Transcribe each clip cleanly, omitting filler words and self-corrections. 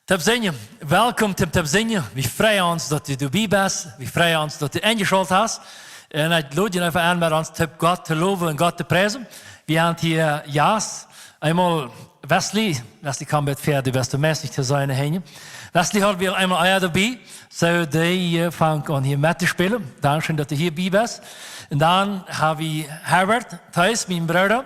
Tabzinje, welkom Tim Tabzinje. We freuen ons dat u erbij bent. We freuen ons dat u ingeschaltet hast. En ik lood je even aan met ons God te loven en God te prijzen. We hebben hier Jas. Einmal Wesley kan met verder de beste mens te zijn heen. Wesley had weer einmal eier erbij. Zo die vangt aan hier met te spelen. Dankeschön dat u hierbij bent. En dan hebben we Herbert thuis, mijn broer.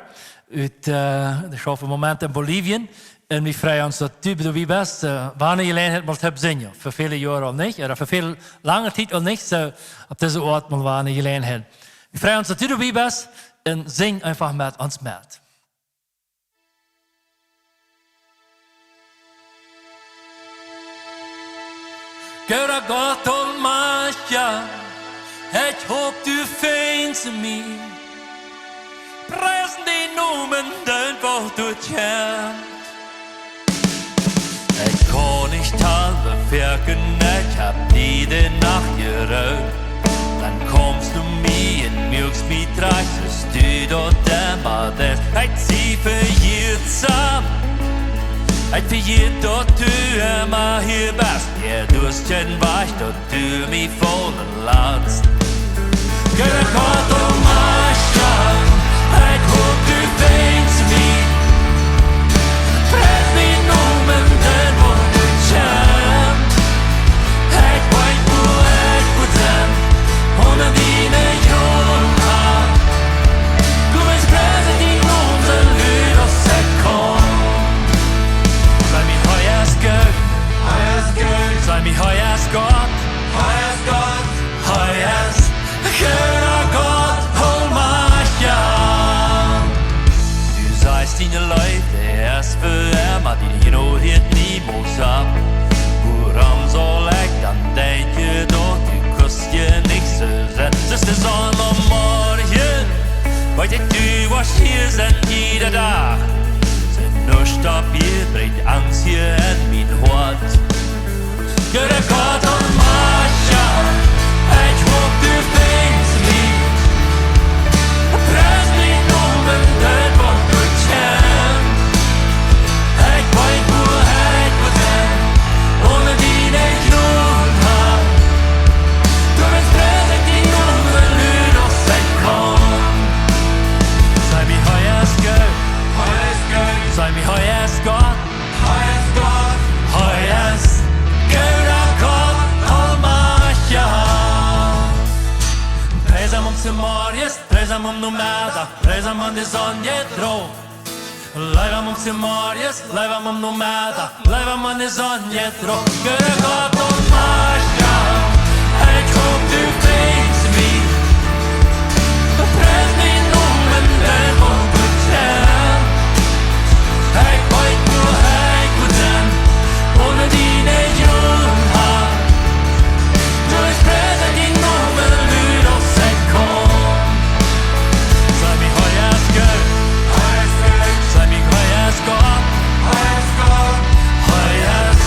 Uit de schoffe moment in Bolivien. En we freuen ons dat u erbij bent. Wanneer je alleen het moet hebben zingen. Voor vele jaren al niet. Of voor veel lange tijd al niet. Zo op deze oort moet wanneer je alleen het. We freuen ons dat u erbij bent. En zing einfach met ons met. Gera Gott Almachia, ich hob du feinst mir. Preisen die Nomen, den Wort du tjent. Ich kann nicht halbe Werken, ich hab nie den Nacht geraucht. Dann kommst du mir in Milks mit reichst du dort immer das. Ich zieh für jeden zusammen. Ich vergeet dat du immer hier bist. Ja, du hast schon weich, dat du mich fallen lässt. Geh Gott um mich an, ich hob du weinst mich. Press mich Nomen, den Wort du tjent. Ich weiß, wo ich gut sein, ohne deine Jungen. Du bist presen die Nomen, wie das ich kann. Sei mir heuers Gott, heuers schöner Gott, hol mich an. Du seist deine Leute erst für immer, die hin und her niemals ab. Woran soll ich dann denken, doch du kannst dir nichts setzen. Es ist einmal morgen, weil du was hier sind jeder Tag. Nur stopp hier, bringt Angst hier in mein Hort. Gott und Mascha, ich hob du fängst mich. Press mich Nomen, den Wort du tjent. Ich weiß, wo ich gut sein, ohne deine Jungen. Du bist presen die Nomen, wie das ich kann. Sei mir heuers Gott, sei mir heuers Gott, heuers Göra Gott, Almachia. Presam Marius, presam Nomada, presam de Sonje drauf. Leivam Marius, leivam Nomada, leivam de Sonje drauf. Göra Gott, Almachia, ich hob du fängst mich. Press mich Nomen, den Wort du tjent. Ich weiß, wo ich gut sein, ohne deine Jungen. Du bist presen die Nomen, wie das ich kann. Sei mir heuers Gott, sei mir heuers Gott, heuers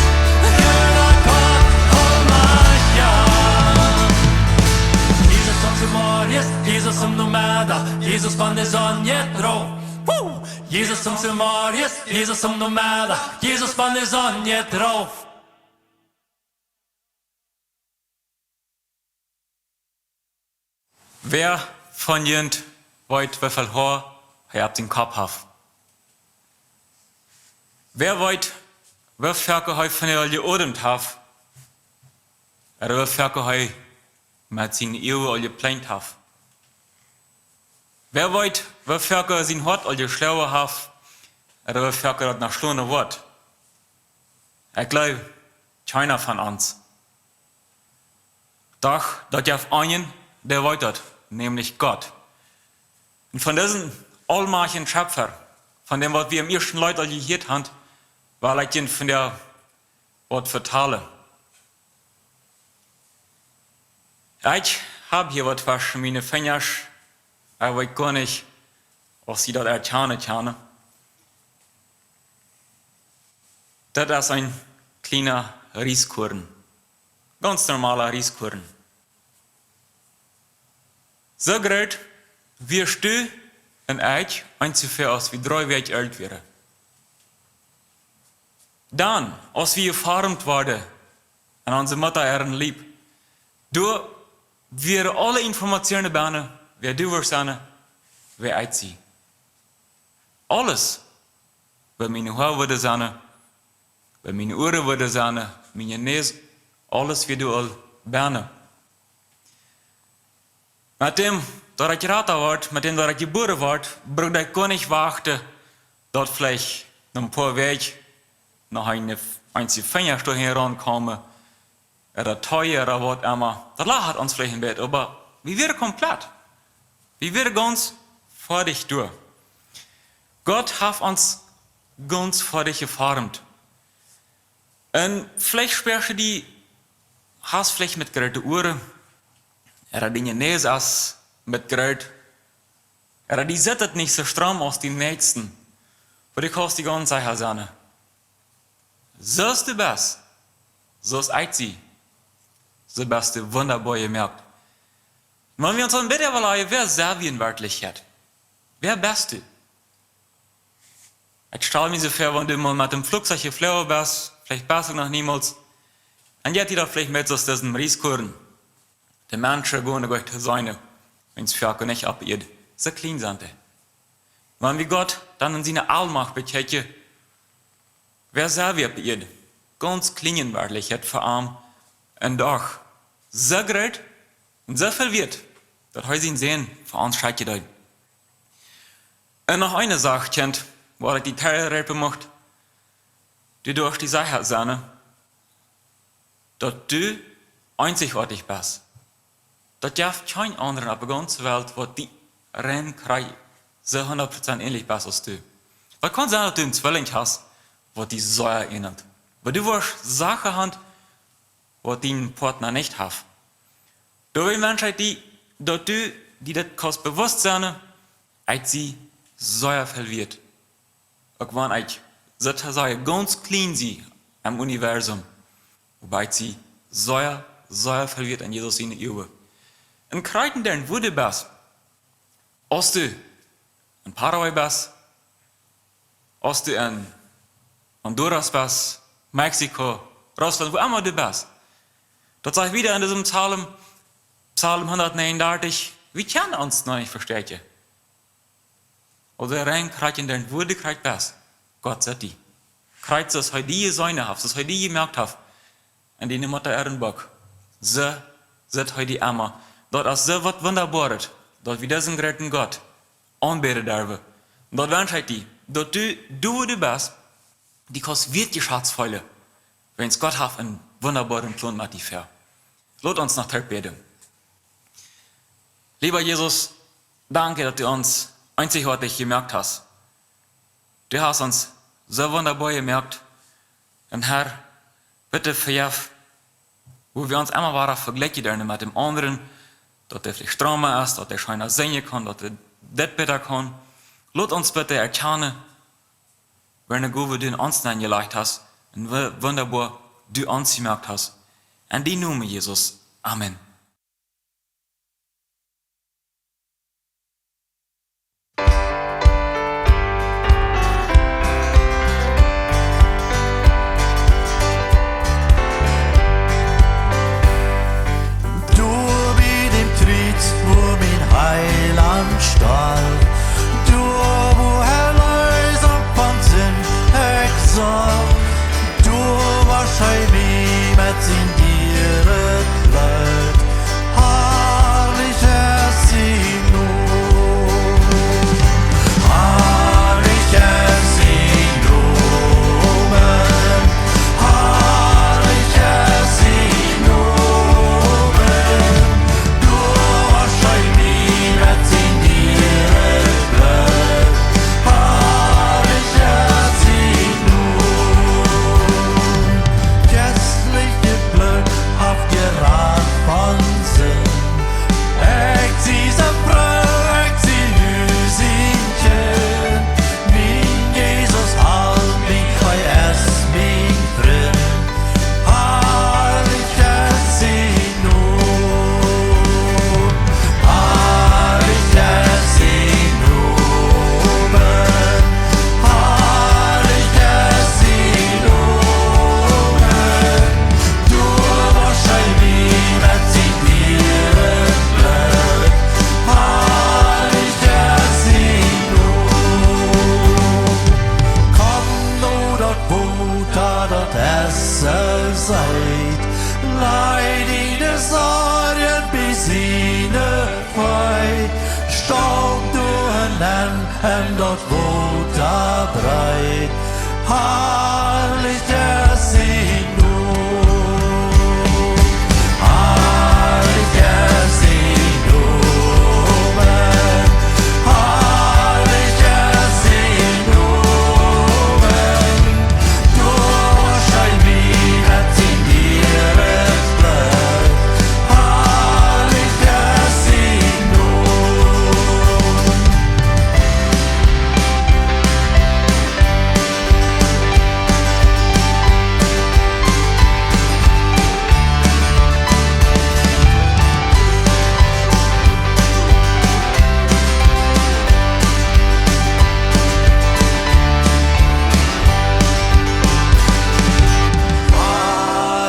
schöner Gott, hol mich an. Jesus zum Marius, Jesus zum Nomada, Jesus von der Sonne drauf. Jesus zum Marius, Jesus zum Nomada, Jesus von der Sonne drauf. Wer von jent wollt wieviel Haar er auf den Kopf hat? Wer wollt wieviel er von der geodemt hat? Oder wieviel er mit seinen Ehe all geplant hat? Wer wollt wieviel er sein Hort all geschlauen hat? Oder wieviel er das nach Stunde wird? Ich glaube, keiner von uns. Doch, dort auf einen, der wollt das, nämlich Gott. Und von diesen allmächtigen Schöpfer, von dem, was wir im ersten Leute all gehört haben, war ich von der Wort vertale. Ich habe hier was zwischen meine Finger, aber ich kann nicht, ob sie das erkennen. Das ist ein kleiner Reiskorn. Ganz normaler Reiskorn. So groß wirst du ein Eich ungefähr aus wie 3 Wochen alt wäre. Dann, als wir geformt worden, an unsere Mutter ehren lieb, du wir alle Informationen bekommen, wer du wirst sein, wer ich sie. Alles, bei meine Haar würde sein, bei meine Ohren würde sein, meine Nase, alles wie du all bekommen. Mit dem, dass ich geraten word, mit dem, dass ich geboren word, brauche ich gar nicht warten, dass vielleicht noch ein paar Wege noch eine einzige Fingerstück herankommen, oder teuer oder was immer. Das lacht uns vielleicht ein bisschen, aber wir werden komplett. Wir werden ganz fertig durch. Gott hat uns ganz fertig geformt. Und vielleicht sperrst du die, hast vielleicht mit geräte Uhren, oder die Nase als mit gerät, oder die sittet nicht so stramm aus den Nächsten, wo die kannst die ganze Zeit sein. So ist du best, so ist ich sie. So bist du wunderbar gemerkt. Wenn wir uns dann bitte überlegen, wer ist wir in Wirklichkeit? Wer bist du? Ich stelle mir so vor, wenn du mal mit dem Flugzeug geflogen bist, vielleicht bist du noch niemals, und jetzt da vielleicht mit aus diesem Rieskuren. Die Menschen gehen durch die Säune, wenn es für nicht abgeht. So klein sind die. Wenn wir Gott dann in seine Allmacht bekennen, wer sind wir bei ihr? Ganz klein in Wirklichkeit, verarmt, und doch so groß und so viel wird, dass heute ihn sehen, für uns scheint gedeiht. Und noch eine Sache, kennt, wo ich die Teilreppe macht, die durch die Sache sein, dass du einzigartig bist. Das darf kein anderer auf der ganzen Welt, wo die Rennkreis so 100% ähnlich bist als du. Was kann sein, dass du einen Zwilling hast, wo die so erinnert? Weil du wirst Sachen haben, was dein Partner nicht hat. Da will Menschheit, die das kannst bewusst sein, als sie so viel wird. Auch wenn ich sozusagen ganz klein sie am Universum, wobei sie so viel wird an Jesus in der Ehe. In Kreitendern, wo du bist, als du in Paraguay bist, als du in Honduras bist, Mexiko, Russland, wo immer du bist, das sagt wieder in diesem Psalm 139, wir können uns noch nicht verstehen. Oder rein in den Würdigkeit bist, Gott sagt die. Kreuz, das heute die Säune hat, das heute die gemerkt hat, an die Mutter Ehrenbock. So sind heute die Amma. Dort ist so was Wunderbares, dort wie diesen großen Gott anbeten dürfen. Dort wünscht die, dort du bist, die kannst wirklich Schatzfäule, wenn es Gott hat einen wunderbaren Plan mit dir. Lass uns nach Tag beten. Lieber Jesus, danke, dass du uns einzigartig gemerkt hast. Du hast uns so wunderbar gemerkt. Und Herr, bitte verjäf, wo wir uns immer weiter vergleichen mit dem anderen, dass der vielleicht stromer ist, dass der scheiner singen kann, dass der das besser kann. Lass uns bitte erkennen, wenn du in uns hineingelegt hast und wie wunderbar du uns gemerkt hast. In die Namen Jesus. Amen. Du wie dem Kreuz, wo mein Heiland starb. Du, wo Herr Leusung von Sinn exalt. Du wahrscheinlich mit sin Diere Leid. dat Essen seid. Leid in de Sorgen bezine frei. Staub durch en dat Woter breit. Herrlich ist sie nun. Herrlich ist sie nun. Herrlich ist sie nun. Durch ein Wien hat sie dir es bleibt. Herrlich ist sie nun.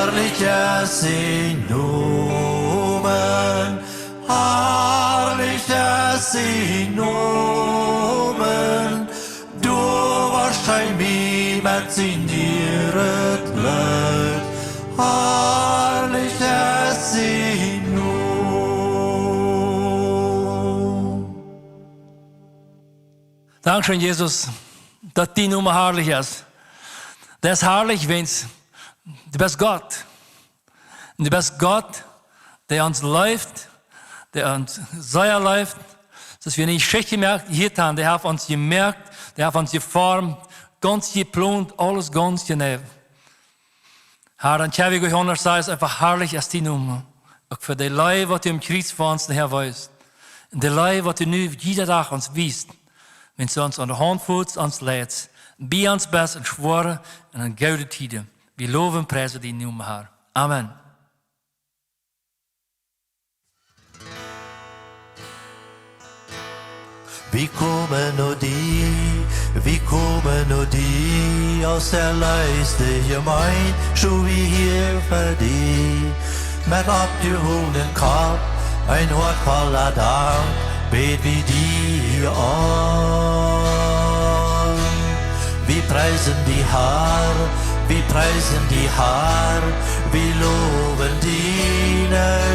Herrlicher sie nomen, herrlicher sie nomen. Du warst ein Mie met zijn dieret leid, herrlicher sie nomen. Dankeschön, Jesus, dass die Nummer herrlich ist. Der ist herrlich, wenn's du bist Gott. Und du bist Gott, der uns läuft, der uns sehr läuft, dass wir nicht schlecht gemerkt hier haben. Der hat uns gemerkt, der hat uns geformt, ganz geplant, alles ganz genau. Herr, dann habe ich euch anders sagen, es ist einfach herrlich, als die Nummer. Auch für die Leute, was du im Kreuz vor uns nachher weißt. Und die Leute, was du nu jeder Tag uns wiest. Wenn du uns an der Hand fühlst, uns leidst. Bei uns best und schwöre in een gouden tijden. We loven en prijzen die noemen haar. Amen. Wie komen nu die aus der Leiste gemein, so wie hier für die. Met abgehoben Kopf, ein Hort voller Dank, bet wie die an. Wir preisen die Haar, wir preisen die Haar, wir loben die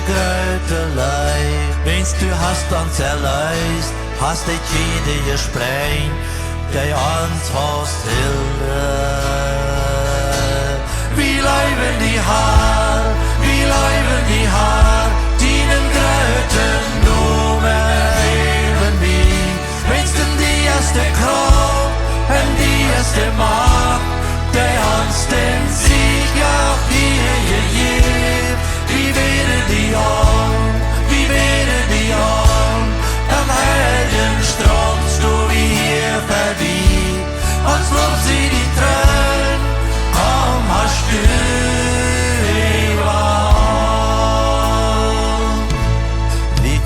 Grötelei. Wenn's du hast uns erleist, hast dich jede gesprengt, der uns hast hilfe. Wir leiben die Haar, wir leiben die Haar, dienen Gröten nur eben wie. Wenn's denn die erste Kraft und die erste Macht, der uns den Sieg auf hier gegeben. Wie werden die an, wie werden die an, am Heldenstrand, du wie hier verdient. Uns lobt sie die Tränen, komm, hast du an. Wie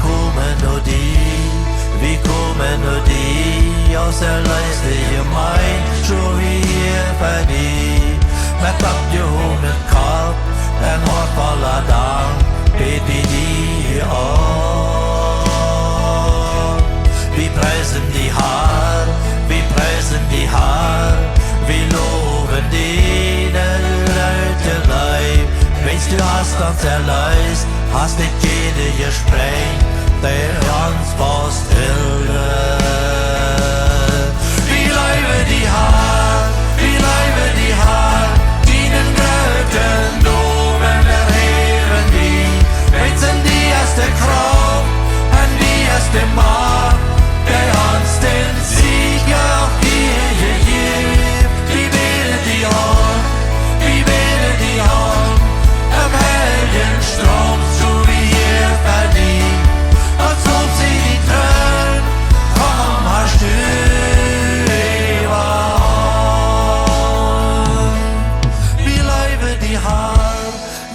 kommen nur die aus der Leiste gemein, so wie hier verdient. Met abgehobenen Kopf, ein Hort voller Dank, bet wie die an. Wir preisen die Haar, wir preisen die Haar, wir loben die Grötelei. Wenn's du hast uns erleist, hast nicht jede gesprengt, der uns fast hilfe. Wir leiben die Haar, wir leiben die Haar, dienen Gröten, loben erheben die. Wenn's in die erste Kraft und die erste Macht, der uns den Sieg auf hier gegeben. Wie beten die an, wie beten die an, am Heldenstrom, so wie hier verdient. Als ob sie die Tränen, komm, hast du an. Wie leiben die Haar,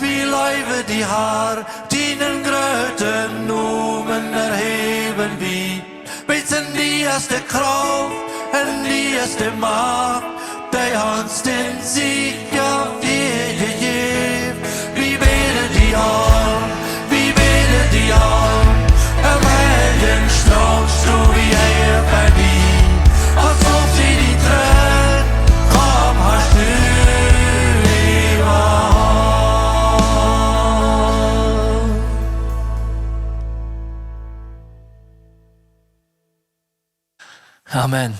wie leiben die Haar, dienen Gröten, Numen erheben wie. Wissen die erste Kraft und die erste Macht, der uns den Sieg auf dir gegeben. Wie beten die an, wie beten die an, am Heldenstrand, so wie er verdient. Als ob sie die Tränen, komm, hast du Amen.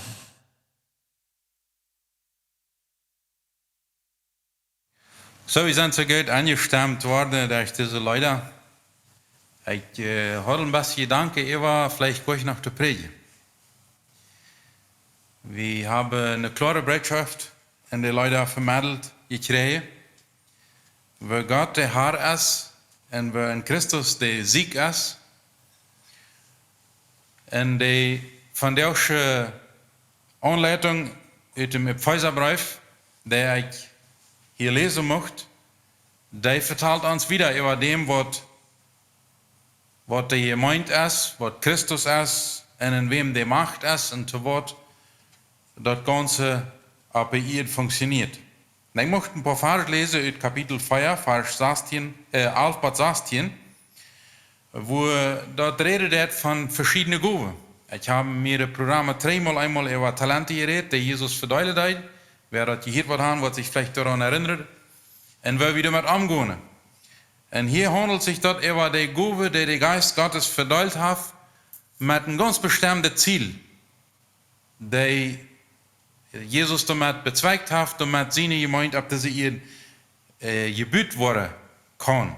So, wir sind so gut angestimmt worden durch diese Leute. Ich hatte ein bisschen Gedanken über, vielleicht gehe ich noch zu predigen. Wir haben eine klare Botschaft an die Leute vermittelt gekriegt, wo Gott der Herr ist und wo in Christus der Sieg ist. Und die von der Anleitung aus dem Epheserbrief, der ich hier lesen möchte, der vertelt uns wieder über dem, was der gemeint ist, was Christus ist, und in wem die Macht ist, und zu was das Ganze appelliert funktioniert. Und ich möchte ein paar Verse lesen aus Kapitel 4, Vers 16, 11 bis 16, wo dort redet er von verschiedenen Gaben. Ich habe mir das Programm einmal über Talente geredet, die Jesus verteilt hat. Wer das gehört hat, wird sich vielleicht daran erinnern. Und wer wieder mit umgehen. Und hier handelt es sich dort über die Gabe, die der Geist Gottes verteilt hat, mit einem ganz bestimmten Ziel, die Jesus damit bezweigt hat, damit seine Gemeinde, ob das ihr Gebüt worden kann.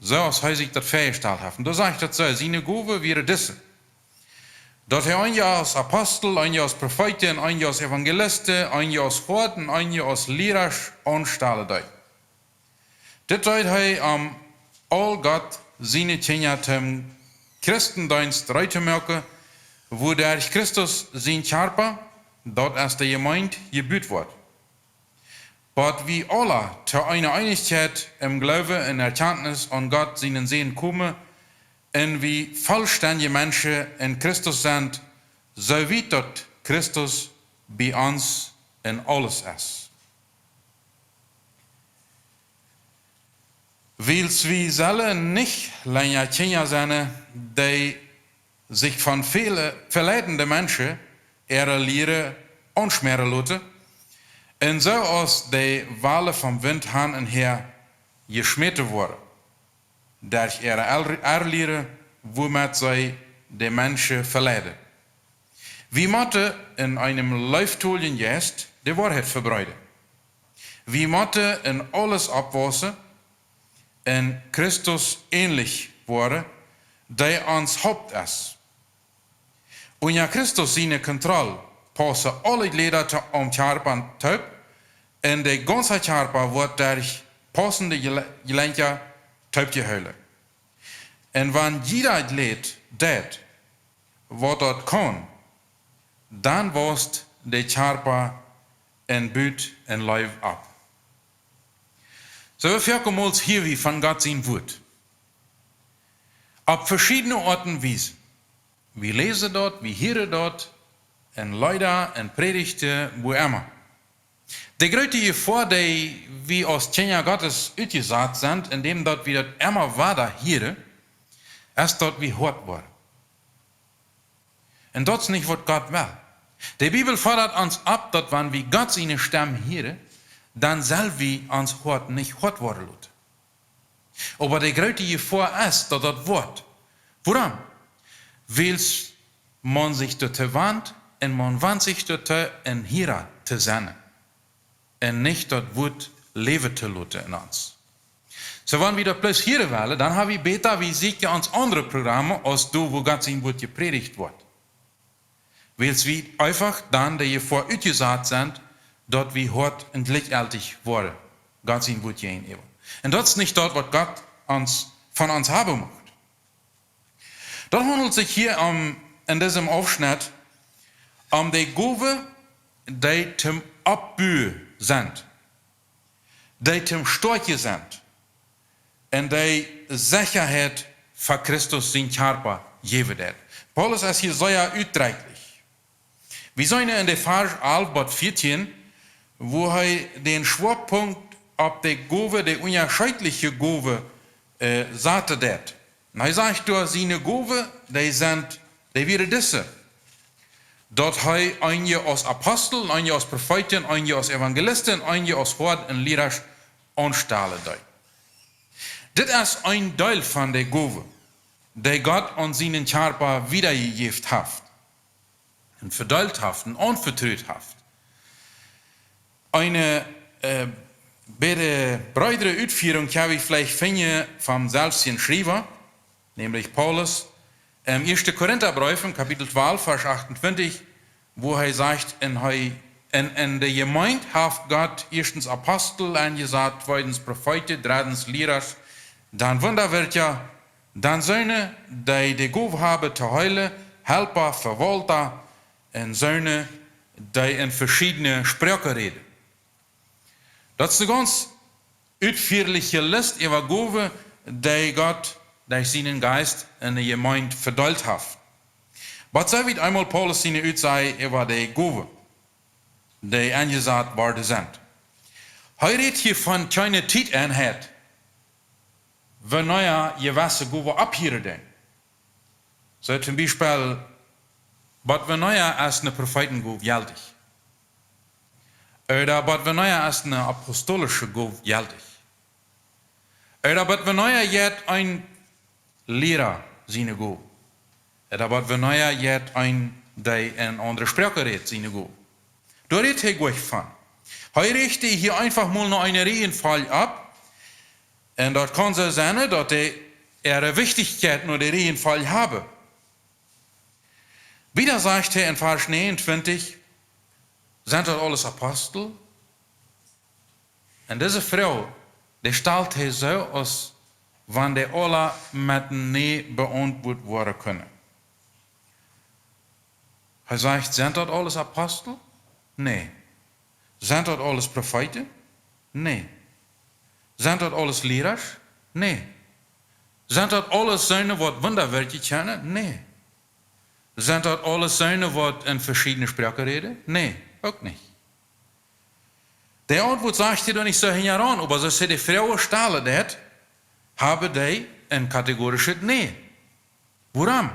So als er sich das festgestellt hat. Und da sagt er so, seine Gabe wäre das. Dass er ein Jahr als Apostel, ein Jahr als Propheten, ein Jahr als Evangelisten, ein Jahr als Hirten, ein Jahr als Lehrer anstellen hat. Das hat er all Gott seine Kinder zum Christendienst reitmerken, wo durch Christus sein Körper, dort ist der Gemeinde gebüht wird. Aber wir alle zu einer Einigkeit im Glauben und Erkenntnis an Gott seinen Sehen kommen, und wie vollständige Menschen in Christus sind, so wie dort Christus bei uns in alles ist. Weil wir selber nicht länger Kinder sind, die sich von vielen verleitenden Menschen ihre Lehre anschmieren lassen, und so aus die Wale vom Wind hin und her geschmiert wurden. Durch ihre Erlehre, womit sie die Menschen verleiten. Wir müssen in einem Lauftuligen jetzt die Wahrheit verbreiten. Wir müssen in alles abwassen, in Christus ähnlich werden, der uns Haupt ist. Und ja Christus seine Kontrolle passen alle Glieder am Körper taub, und der ganze Körper wird durch passende Gelenke taub gehalten. Und wenn jeder Glied das, was dort kann, dann wässt der Körper in Blut und Leib ab. So wir kommen hier wie von Gott sein Wort. Auf verschiedene Orten und Weisen. Wir lesen dort, wir hören dort, in Leute, in Predigten, wo immer. Die größte Gefahr, die wir als Kinder Gottes ausgesagt sind, indem dort wir das immer weiter hören, ist dort wie hart worden. Und das ist nicht, was Gott will. Die Bibel fordert uns ab, dass wenn wir Gott seine Stimme hören, dann soll wir uns hart nicht hart worden lassen. Aber die größte Gefahr ist, dass das Wort. Warum? Weil man sich dort wandt und man wandt sich dort in Hira zu sein. Und nicht das Wort leben zu lassen in uns. So, wenn wir das bloß hier wollen, dann haben wir besser wie sicher uns andere Programme, als du, wo Gott sein Wort gepredigt wird. Weil wir einfach dann, die Gefahr ausgesagt sind, dort wie hart und gleichaltig worden. Gott sein Wort gehen. Und das ist nicht dort, was Gott von uns haben möchte. Dann handelt es sich hier in diesem Aufschnitt die Gabe, die zum Abbühen sind, die zum Storche sind und die Sicherheit für Christus sein Körper geben hat. Paulus ist hier sehr ausdrücklich. Wir sehen in der Vers 11 bis 14, wo er den Schwerpunkt auf die Gabe, die unerschütterliche Gabe, sagte hat. Und er sagt, durch seine Gabe, die wäre diese. Dort er einige als Apostel, einige als Propheten, einige als Evangelisten, einige als Hirten und Lehrer anstellen. Das ist ein Teil von der Gabe, die Gott an seinen Körper wiedergegeben hat. en verduldhaft en onvertrouwdhaft. Eine bei der breitere Uitführung habe ich vielleicht finden vom selbstigen Schreiber, nämlich Paulus, im 1. Korintherbrief, im Kapitel 12, Vers 28, wo er sagt, in der Gemeinde hat Gott erstens Apostel eingesagt, zweitens Propheten, drittens Lehrer, dann Wunderwirker, dann Söhne, die Gabe haben zu heilen, Helfer, Verwalter, und Söhne, die in verschiedene Sprachen reden. Das ist eine ganz ausführliche Liste über Gaben, die Gott durch seinen Geist in der Gemeinde verteilt hat. Was so wie einmal Paulus seine Aussage über die Gaben, die angesagt worden sind. Er redet hier von keine Zeiteinheit, wenn er gewisse Gaben abhören. So zum Beispiel, was wenn er als eine Prophetengabe geltig. Oder was wenn er als eine apostolische Gabe geltig. Oder was wenn er jetzt ein Lehrer seine Gabe. Oder was wenn er jetzt ein, der in andere Sprache redet, seine Gabe. Da redet er gut von. Er richtet hier einfach mal noch einen Regenfall ab. Und dort kann es sein, dass er eine Wichtigkeit nur den Regenfall habe. Wieder sagt er in Vers 29, sind das alles Apostel? Und diese Frau, die stellt er so aus, wann die alle mit Nee beantwortet werden können. Er sagt, sind das alles Apostel? Nee. Sind das alles Propheten? Nee. Sind das alles Lehrer? Nee. Sind das alles Söhne, die Wunderwerke kennen? Nee. Sind das alles Söhne, die in verschiedenen Sprachen reden? Nee, auch nicht. Der Antwort sagt er doch nicht so heran, aber so die Frauen stellen das, haben die ein kategorisches Nee. Warum?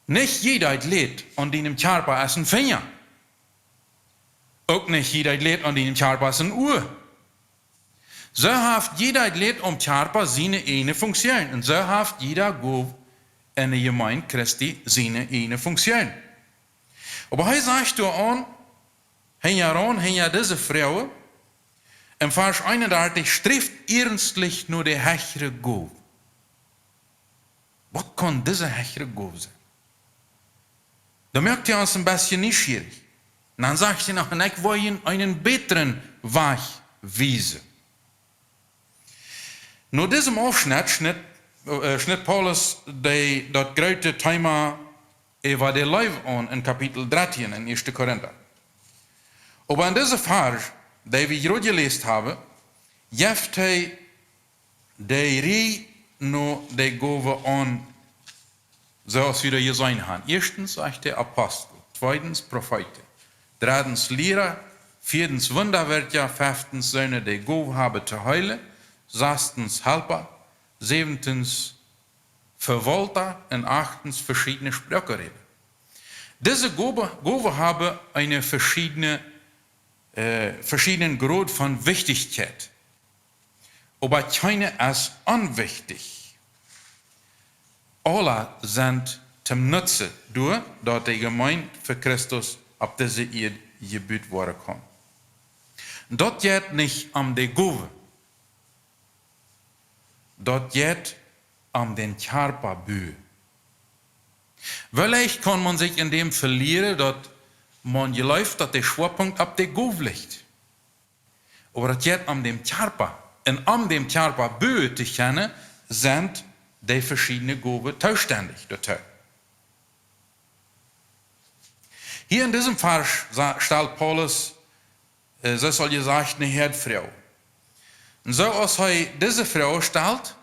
Nicht jeder lädt an deinem Körper als ein Finger. Auch nicht jeder lädt an deinem Körper als ein Uhr. So hat jeder lädt am Körper seine eine Funktion. Und so hat jeder Gabe in der Gemeinde Christi seine eine Funktion. Aber er sagt da an, hinter diese Frau, im Vers 31, strebt ernstlich nur die höhere Gabe. Was kann diese höhere Gabe sein? Da merkt ihr uns ein bisschen neugierig. Und dann sagt ihr noch, ich will Ihnen einen besseren Weg weisen. Nur diesem Aufschnitt schnitt Paulus das große Thema über die Leib an in Kapitel 13 in 1. Korinther. Aber in diesem Vers, den wir gerade gelesen haben, gibt er die Reihe nur die Gabe an, so als wir hier sein haben. Erstens sagt er Apostel, zweitens Propheten, drittens Lehrer, viertens Wunderwerker, fünftens Söhne, die Gabe haben zu heilen, sechstens Helfer, siebtens Verwalter und achtens verschiedene Sprachen reden. Diese Gaben haben einen verschiedenen Grad von Wichtigkeit, aber keine ist unwichtig. Alle sind zum Nutzen durch, dass die Gemeinde für Christus auf diese Erde gebaut werden kann. Dort geht nicht um die Gabe. Dort geht um den Körperbau. Vielleicht kann man sich in dem verlieren, dass man läuft, dass der Schwerpunkt auf der Gabe liegt. Aber es geht um den Körper. Und um den Körperbau zu kennen, sind die verschiedenen Gaben zuständig dafür. Hier in diesem Vers stellt Paulus, so soll gesagt, eine Herdfrau. Und so als er diese Frau stellt,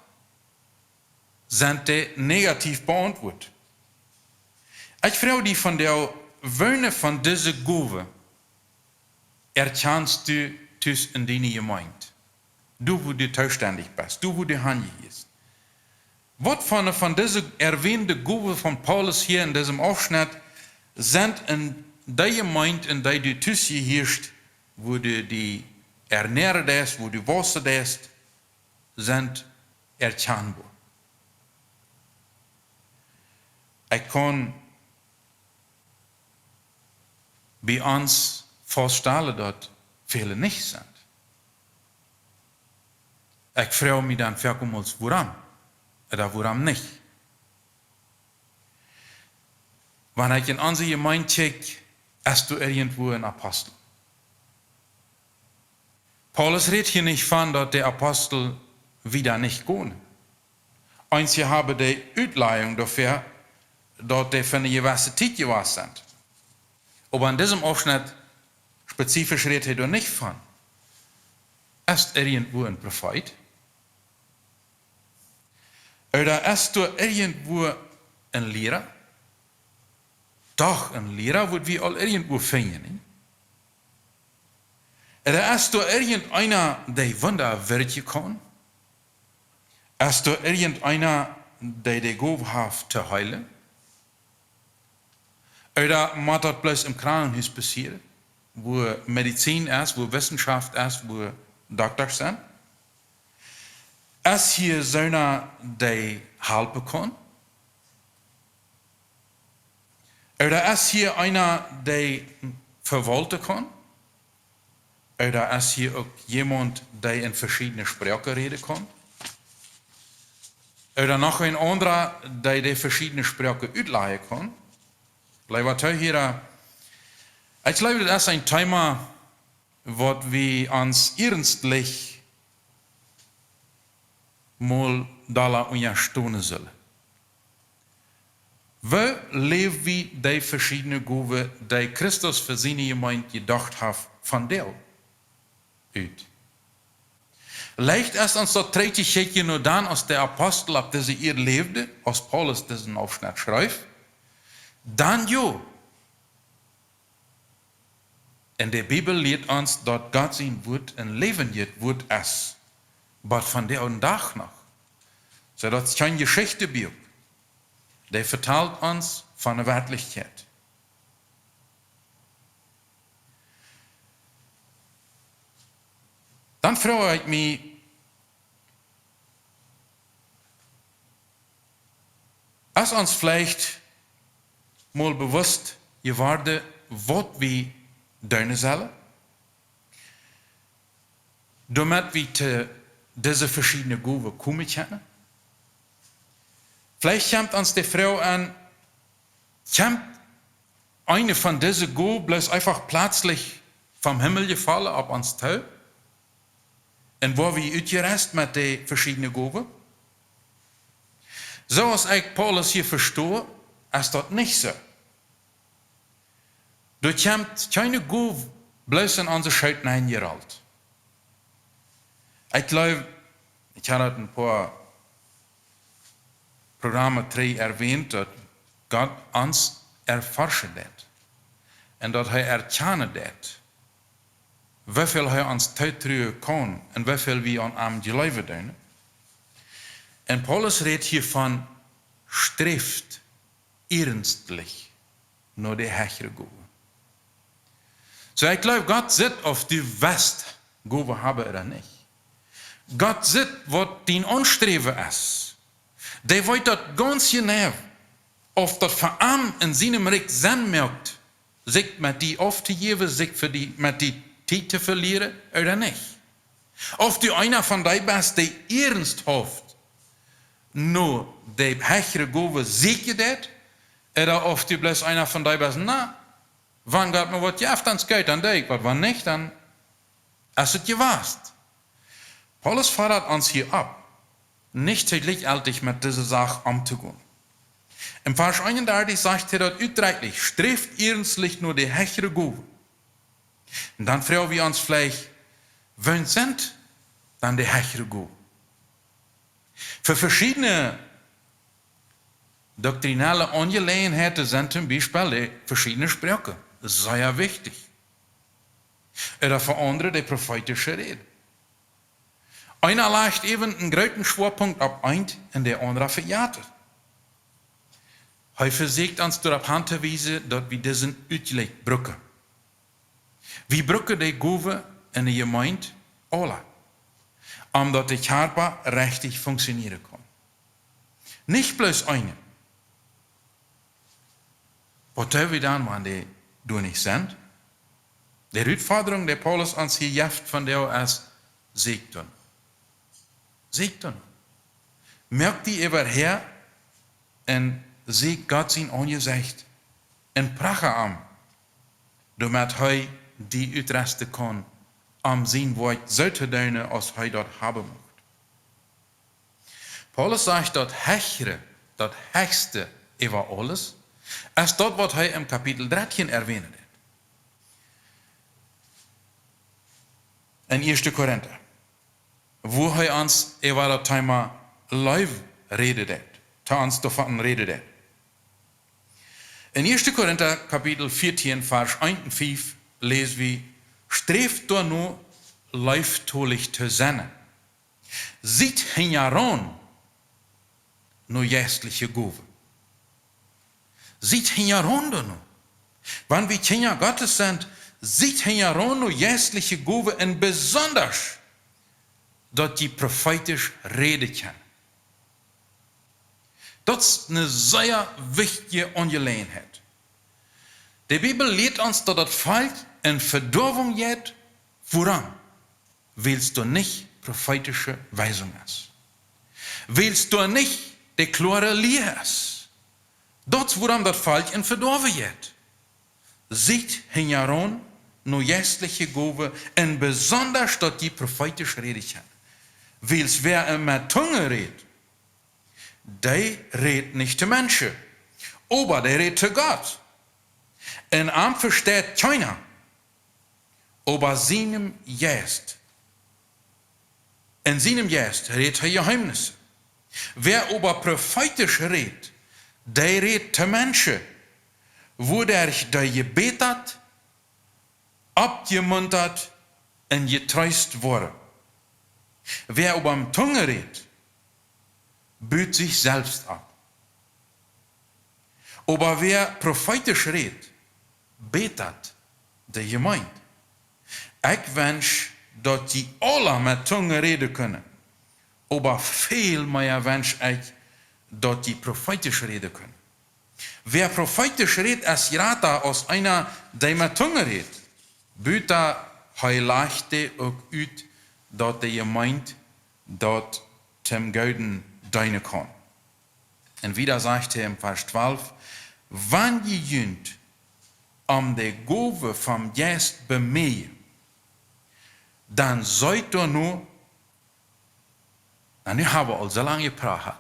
sind die negativ beantwortet. Eine Frau, die von der Wöhne von dieser Gabe erkennst du in deiner Gemeinde. Du, wo du zuständig bist, du, wo du hingehst. Was von dieser erwähnten Gabe von Paulus hier in diesem Aufschnitt sind in der Gemeinde, in der du zugehörst, wo du die ernähren lässt, wo du waschen lässt, sind erkennbar. Ich kann bij ons voorstellen dat vele niet zijn. Ik vraag me dan vaak waarom? Oder waarom niet? Wanneer ik in onze gemeente check, is er irgendwo een apostel. Paulus redt hier nicht von, dass der Apostel wieder nicht gehen. Einzige haben die Uitleihung dafür, dass die für eine gewisse Zeit gewesen sind. Aber in diesem Abschnitt spezifisch redet er da nicht von. Ist irgendwo ein Prophet? Oder ist da irgendwo ein Lehrer? Doch, ein Lehrer wird wir all irgendwo finden. Nicht? Oder ist da irgendeiner, der Wunder wirken kann? Ist da irgendeiner, der die Gabe hat zu heilen? Oder muss das bloß im Krankenhaus passieren, wo Medizin ist, wo Wissenschaft ist, wo Doktor sind? Ist hier so einer, der helfen kann? Oder ist hier einer, der verwalten kann? Oder ist hier auch jemand, der in verschiedene Sprachen reden kann? Oder noch ein anderer, der die verschiedene Sprachen uitleihen kann? Ich glaube, das ist ein Thema, was wir uns ernstlich mal da unterstützen sollen. Wo leben wir die verschiedenen Gaben, die Christus für seine Gemeinde gedacht hat, von der uit? Leicht ist uns das dritte Schädchen nur dann, als der Apostel ab diese ihr lebte, als Paulus diesen Aufschnitt schreibt, dann jo. In der Bibel lehrt uns, dass Gott sein Wort ein Leben wird es, aber von der und Tag noch. So, das ist keine Geschichte, der vertelt uns von der Wirklichkeit. Dann frage ich mich, ist uns vielleicht mal bewusst geworden, was wir tun sollen, damit wir zu diese verschiedenen Gaben kommen können? Vielleicht kommt uns die Frau an, kommt eine von diesen Gaben bloß einfach plötzlich vom Himmel gefallen auf uns zu? Und wo wir uitgerust mit den verschiedenen Gaben? So als ich Paulus hier verstehe, ist das nicht so. Du kommt keine Gabe bloß in unsere Schuld eingerollt. Ich glaube, ich habe ein paar Programme erwähnt, dass Gott uns erforschen wird. Und dass er erkennen wird, wie viel er uns teutruhen kann und wie viel wir an ihm geloven doen. Und Paulus redet hier von streeft ernstlich nur die höhere Gabe. So, ich glaube, Gott sieht auf die Westgabe haben oder nicht. Gott sieht, was dein Anstreben ist. Der weiß das ganz genau, ob das für ihn in seinem Recht Sinn macht, sich mit die aufzugeben, sich für die, mit die Zeit zu verlieren oder nicht. Ob du einer von denen bist, der ernsthaft nur die höhere Gabe sicher hat, oder ob du bloß einer von denen bist, na, wann Gott mir was gibt, dann geht an dich, aber wenn nicht, dann ist es gewasst. Paulus fordert uns hier ab, nicht gleichaltig mit dieser Sache umzugehen. Im Vers 31 sagt er dort utdrücklich, streeft ernstlich nur die höhere Gabe. Und dann fragen wir uns vielleicht, wen sind dann die höhere Gabe? Für verschiedene doktrinale Angelegenheiten sind zum Beispiel die verschiedenen Sprachen. Das ist sehr wichtig. Oder für andere die prophetische Rede. Einer legt eben einen großen Schwerpunkt auf ein und der andere verjagt. Er versucht uns darauf hinzuweisen, dass wir diesen uitleg brücken. Wir brücken die Gabe in der Gemeinde alle, damit der Körper richtig funktionieren kann. Nicht bloß eine. Was tun wir dann, wenn die nicht sind? De uitforderung der Paulus ons hier jeft van jou is, zeek doen. Zeek doen. Merk die überher en zeek God zijn aangezicht en prache am, doordat hij die uitresten kan, am zijn woord zo te doen als hij dat hebben mocht. Paulus zegt dat hechtere, dat hechste over alles, is dat wat hij in kapitel 13 erwähnt. In 1. Korinther, wo hij ons over dat thema lief redet, te ons davon redet. In 1. Korinther kapitel 14, vers 1 en 5 lezen we, streeft door nu lieftolig te zijn. Ziet hen jaron nu geestliche Gove. Ziet hen jaron door nu. Wanneer we Kinder Gottes sind, ziet hen jaron nu geestliche Gove en besonders dat die prophetisch reden kan. Dat is een zeer wichtige aangelegenheid. De Bibel leert ons dat het volk in verdorving geht. Waarom? Willst du nicht prophetische Weisung ist? Willst du nicht de klare Leer ist? Dat is waarom dat volk in verdorven geht. Ziet hen jaron nu geestliche Gove en besonders dat die prophetisch reden kan. Willst wer met Tunge redet, der redet nicht zu Menschen, aber der redet zu Gott. En am versteht keiner, aber seinem Geist. In seinem Geist redet er Geheimnisse. Wer aber prophetisch redet, der redet zu Menschen, wo der gebetet, abgemuntert und getreust wurde. Wer aber am Tunge redet, büht sich selbst ab. Aber wer prophetisch redet, betet der Gemeinde. Ich wünsche, dass die alle mit Tunge reden können. Aber viel mehr wünsche ich, dass die prophetisch reden können. Wer prophetisch redet, ist gerade als einer, der mit Tunge redet. Büht hij lachte auch uit, dat de Gemeinde dat tem Gouden dienen kann. Und wieder sagt er im Vers 12, wann je jünt de Gove vom Geist bemeien, dann seid ihr nur, en nu hebben we al zo lang gepraat,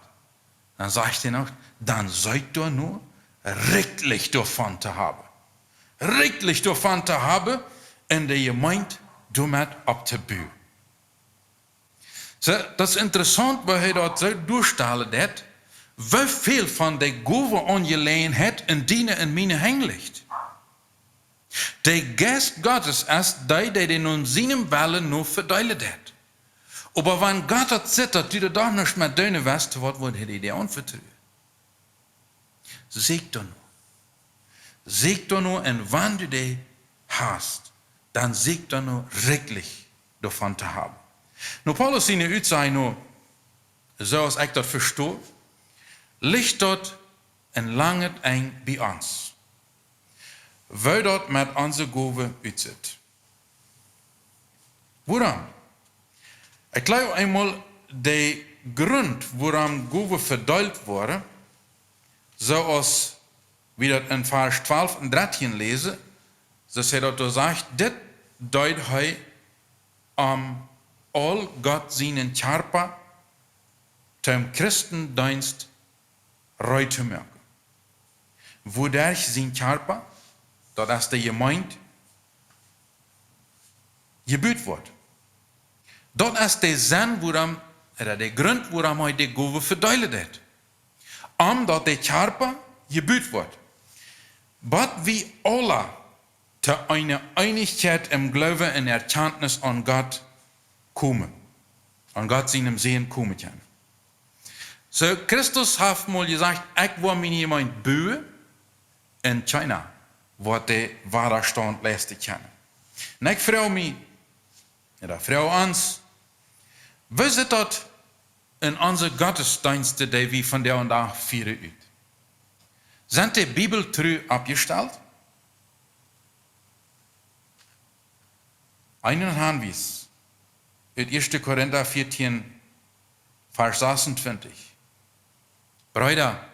dann sagt er noch, dann seid ihr nur rechtlich davon zu haben. Rechtlich davon zu haben, en de Gemeinde damit abzubühen. So, dat is interessant, waar hij dat zo doorstellen dat, wie veel van de Gove aangelegenheid in dienen en mijn hang ligt. De Geist Gottes ist der den in seinem Wellen nur verteilt hat. Aber wenn Gott hat zittert, du doch nicht mehr deine weißt, was wird er dir anvertrauen? Sieg doch nur. Sieg doch nur, und wenn du die hast, dann sieg doch nur rechtlich davon zu haben. Nu, Paulus seine Uitzeichnung, so als ich das verstehe, liegt dort en langet eng bij ons. Wij dat met onze Gove uitzet. Waarom? Ik glaube eenmaal de grond waarom Gove verdeeld worden, zoals we dat in vers 12 en 13 lezen, dat hij dat zegt, dit duidt hij al God zijn Charpa zum Christendienst reu te maken. Wodurch zijn Charpa, dat is de Gemeinde, gebuurd wordt. Dat is de zin waarom, de grond waarom hij de Gove verduidelijkt heeft. Omdat de Charpa gebuurd wordt. Wat we alle te eine Einigkeit im Glauben en Erkenntnis an Gott komen. An Gott seinem Sehen komen können. So, Christus hat mal gesagt, ich war mir jemand böse in China, wo der Widerstand leisten kann. Und ich frage mich, oder frage uns, wie sieht das in unsere Gottesdienste, die wir von der und da feiern, aus? Sind die Bibel treu abgestellt? Einen Hinweis. Uit 1. Korinther 14, Vers 26. Brüder,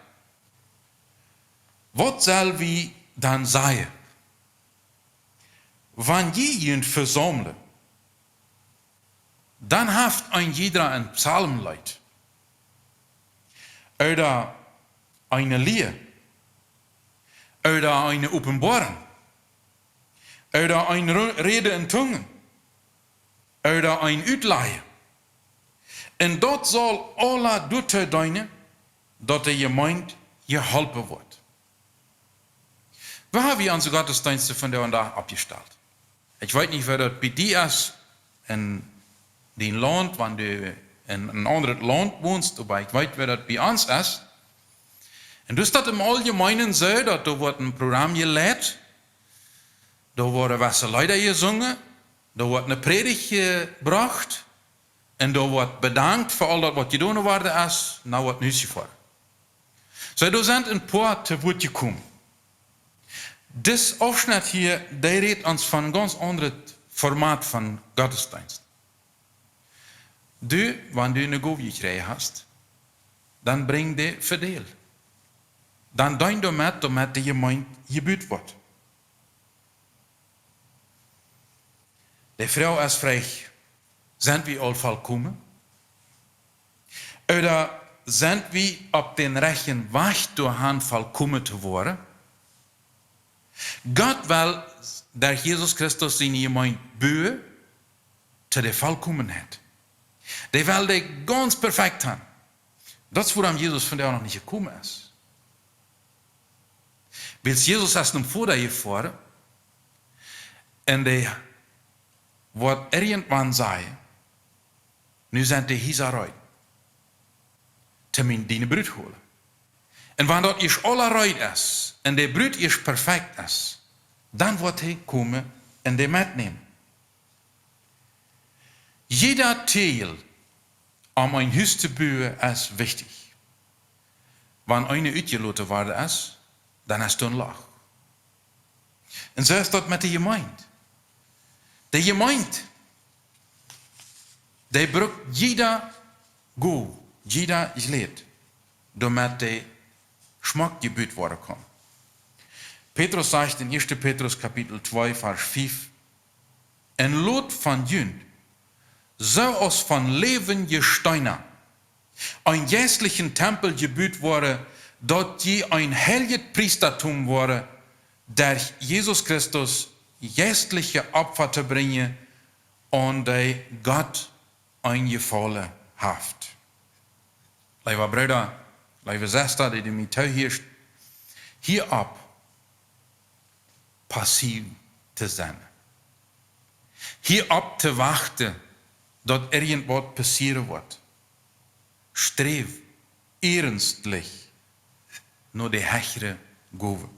wat zal wie dan zeggen? Wanneer je jent verzamelen, dan heeft een jeder een psalmlied. Oder eine Leer. Oder eine Openbaring. Oder eine Rede in Zungen. Oder ein Uitleihen. En dat zal alle doet dienen, dat de gemeente geholpen wordt. We hebben onze godsdiensten van de vandaag opgesteld. Ik weet niet of dat bij die is in die land, wanneer je in een ander land woont, maar ik weet waar dat bij ons is. En dus dat im Allgemeinen zo, dat er wordt een programma geleid, er worden wasse Lieder gezongen, er wordt een predigt gebracht, en er wordt bedankt voor al dat wat gedaan worden is, nou wordt nu voor. Zo, er zijn een paar te woord gekomen. Dit afschnitt hier, die redt ons van een ganz ander formaat van godsdienst. Wanneer du een goeie gekregen hast, dan breng de verdeel. Dan dein du met de gemeente gebuurd wordt. De vrouw is vraagt, zijn we al volkomen? Oder zijn we op den rechten weg door volkomen te worden? God wil dat Jezus Christus zijn gemeente bouwen tot de volkomenheid. Die wil die ganz perfect hebben. Dat is waarom Jezus vandaag nog niet gekomen is. Weil Jezus is hem voor dat gefahren en die wat irgendwann zei, nu zijn die hier eruit. Te mijn die bruid holen. En wanneer dat is alle eruit is, en de bruid is perfect is, dan wordt hij komen en die metnemen. Jeder Teil om een huis te bouwen is wichtig. Wanneer een uitgelaten worden is, dan is het een lach. En zo is dat met de gemeente. De gemeente, die brukt jeder goed, jeder is leed, doordat de smak gebuurd worden kan. Petrus zegt in 1. Petrus kapitel 2, vers 5, en lot van jund, zoals van leven gesteiner, een geestlichen Tempel gebuurd worden, dat je een heilig priestertum worden, der Jesus Christus geestliche Opfer te brengen, en die Gott eingevallen heeft. Lieve broeder, lieve zuster, die mij thuis hierop passief te zijn. Hierop te wachten, dat irgendwas passieren wordt. Streef ernstlich naar de hechere Gove.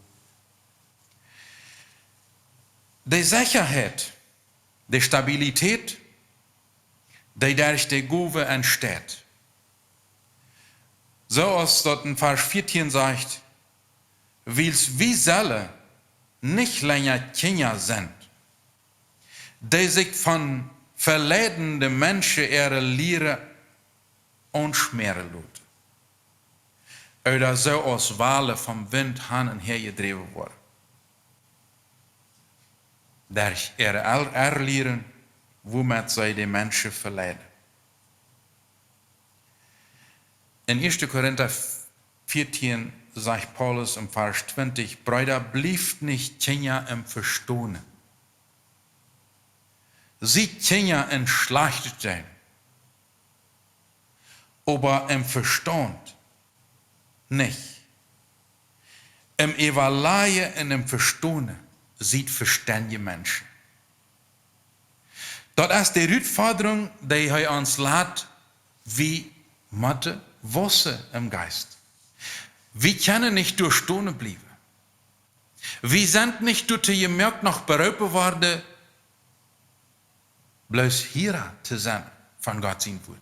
De zekerheid, de stabiliteit, die durch de Gove entsteht. Zoals dat in Vers 14 zegt, wils wie zullen nicht länger Kinder sind, die sich von verleidende Menschen ihre Lehre onschmeren laten. Oder zoals Wale vom Wind han en her gedreven worden. Durch ihre Erlehren, womit zij de Menschen verleiden. In 1. Korinther 14 sagt Paulus im Vers 20, Brüder, blieft nicht Kinder im Verstohnen. Sie Kinder in Schlacht sein, aber im Verstand nicht. Im Evaluieren und im Verstohnen sieht verständige Menschen. Das ist die Herausforderung, die er uns lässt, wie Mathe Wasser im Geist. Wir können nicht durch Stunden bleiben. Wir sind nicht durch die gemerkt noch berufen worden, bloß hier zu sein von Gott sein Wort.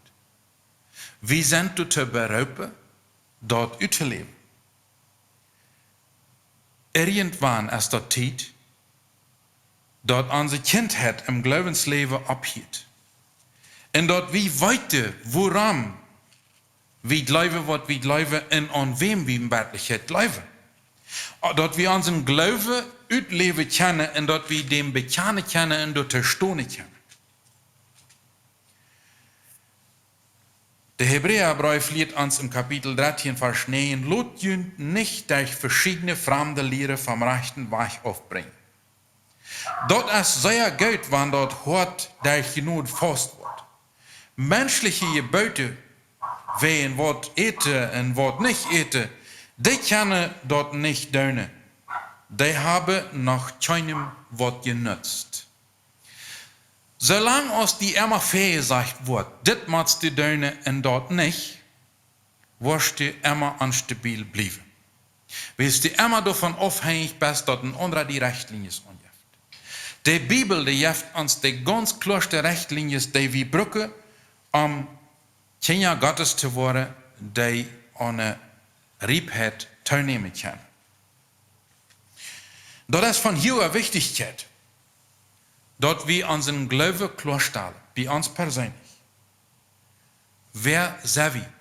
Wir sind durch die berufen, dort zu leben. Irgendwann ist das Zeit, dat onze kindheid im Glaubensleven abhielt. En dat wie weten waarom wie geloven wat wie geloven en aan wem wie in werkelijkheid geloven. Dat we onze Glauben uitleven kennen en dat we dem bekennen kennen en dat verstonen kennen. Der Hebräerbrief leert uns im Kapitel 13, Vers 9, lot jünt nicht durch verschiedene fremde Lehre vom rechten Weg aufbringen. Dort ist sehr gut, wenn dort hart durch Genot fast wird. Menschliche Gebote, wen wat eten en wat nicht eten, die können dort nicht dienen. Die haben noch keinem wat genutzt. Solange aus die immer gesagt wird, dit machst du dienen en dort nicht, wirst du immer unstabil bleiben. Willst du immer davon abhängig bist, dass ein anderer die Richtlinie angibt. Die Bibel, die gibt uns die ganz klarste Richtlinie, die wir brauchen, Kinder Gottes zu werden, die an eine Riebheit teilnehmen können. Das ist von hier Wichtigkeit, dass wir unseren Glauben klarstellen, bei uns persönlich. Wer sind wir?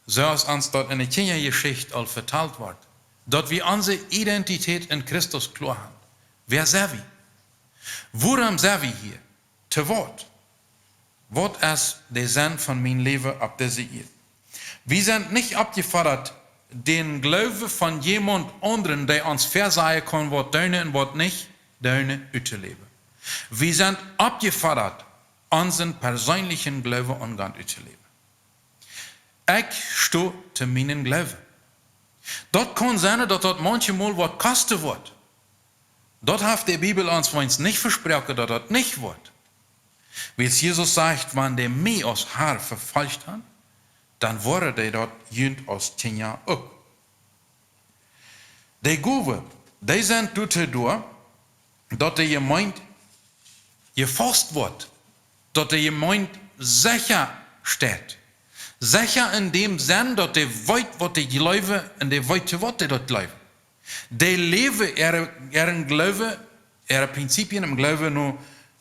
So ist uns dort in der Kindergeschichte all verteilt wird, dass wir unsere Identität in Christus klar haben. Wer sind wir? Worum sind wir hier? Zu Wort. Was ist der Sinn von meinem Leben ab dieser Erde? Wir sind nicht abgefordert, den Glauben von jemand anderen, der uns versagen kann, was deine und was nicht deine auszuleben. Wir sind abgefordert, unseren persönlichen Glauben an Gott auszuleben. Ich stehe zu meinem Glauben. Dort kann sein, dass das manchmal was kosten wird. Dort hat die Bibel uns nicht versprochen, dass das nicht wird. Weil Jesus sagt, wenn der mich aus Haar verfolgt hat, dann wurde der dort jünd aus 10 Jahren auch. Die Gaben, die sind dadurch, dass der Gemeinde gefasst wird, dass der Gemeinde sicher steht. Sicher in dem Sinn, dass der weiß, was die glauben, und der weiß, was die dort glauben. Die leben ihren Glauben, ihre Prinzipien im Glauben nur,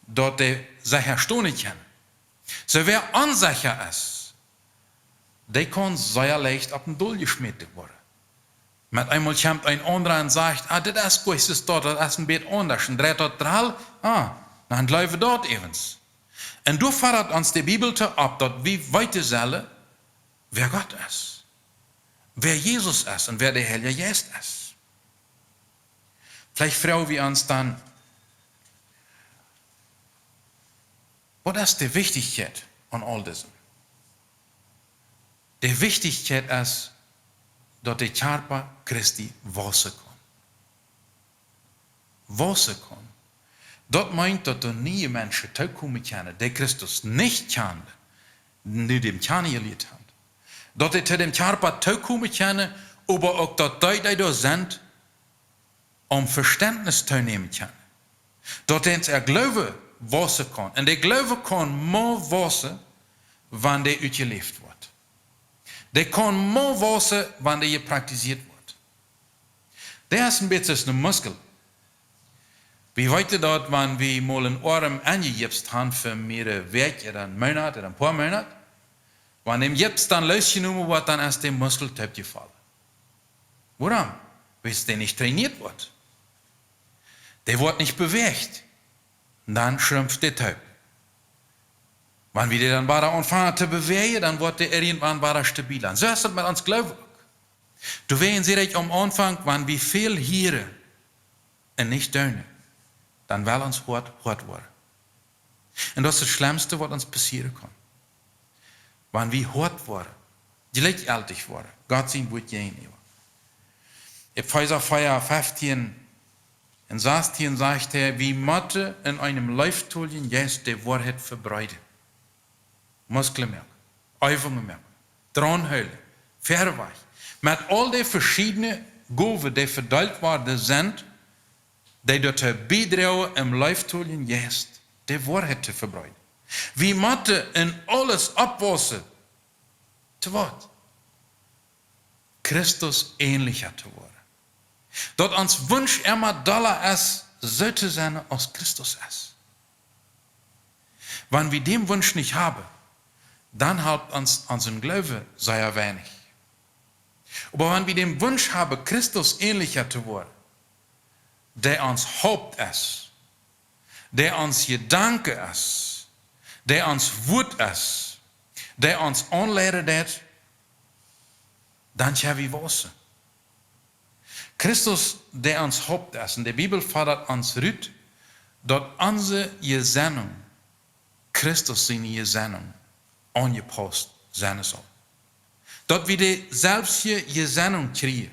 dass die sicher stehen können. So wer unsicher ist, der kann sehr leicht auf den Dull geschmiert werden. Mit einmal kommt ein anderer und sagt, das ist gut, das ist ein bisschen anders. Und dreht dort dran, dann glauben dort evens. Und du fordert uns die Bibel ab, dass wir weiter sollen, wer Gott ist, wer Jesus ist und wer der Heilige Geist ist. Vielleicht fragen wir uns dann, was ist die Wichtigkeit an all diesem? Die Wichtigkeit ist, dass der Körper Christi wachsen kann. Wachsen kann. Das meint, dass du nie Menschen teilkommen können, die Christus nicht kennen, die dem kennengelernt haben. Dass die zu dem Körper teilkommen können, aber auch, dass die da sind, Verständnis teilnehmen können. Dass der Glaube wachsen kann. Und der Glaube kann nur wachsen, wenn der ausgelebt wird. Der kann nur wachsen, wenn der praktiziert wird. Der ist ein bisschen ein Muskel. Wie heute dort, wenn wir mal einen Arm angegipst haben für mehrere Wochen oder einen Monat oder ein paar Monate, wenn dem Gips dann losgenommen wird, dann ist der Muskel taub gefallen. Warum? Weil der nicht trainiert wird. Der wird nicht bewegt. Und dann schrumpft der taub. Wenn wir den dann weiter anfangen zu bewegen, dann wird der irgendwann weiter stabiler. So ist es mit uns Glauben. Du wirst sehen, am Anfang, wenn wir viel hören und nicht tun, dann will uns hart werden. Und das ist das Schlimmste, was uns passieren kann. Wenn wir hart werden, gleichaltig werden, Gott sehen wird gehen. Epheser 15 und 16 sagt er, wie Mathe in einem Leuchtturm jetzt die Wahrheit verbreitet. Muskeln merken, Übungen merken, dranhalten, Verweich. Mit all den verschiedenen Gaben, die verteilt worden sind, die dazu beitragen, im Leuchtturm jetzt die Wahrheit zu verbreiten. Wie Mathe in alles abwassen, zu was? Christus ähnlicher zu werden. Dort uns Wunsch immer doller ist, so zu sein, als Christus ist. Wenn wir den Wunsch nicht haben, dann hält uns unseren Glaube sehr wenig. Aber wenn wir den Wunsch haben, Christus ähnlicher zu werden, der uns Haupt ist, der uns Gedanke ist, der uns Wut ist, der uns anleitet, dann können wir wissen. Christus, der uns Haupt ist, in der Bibel fordert uns rüt, dort unsere Gesinnung, Christus seine Gesinnung, angepasst sein soll. Dort wir die selbstliche Gesinnung kriegen.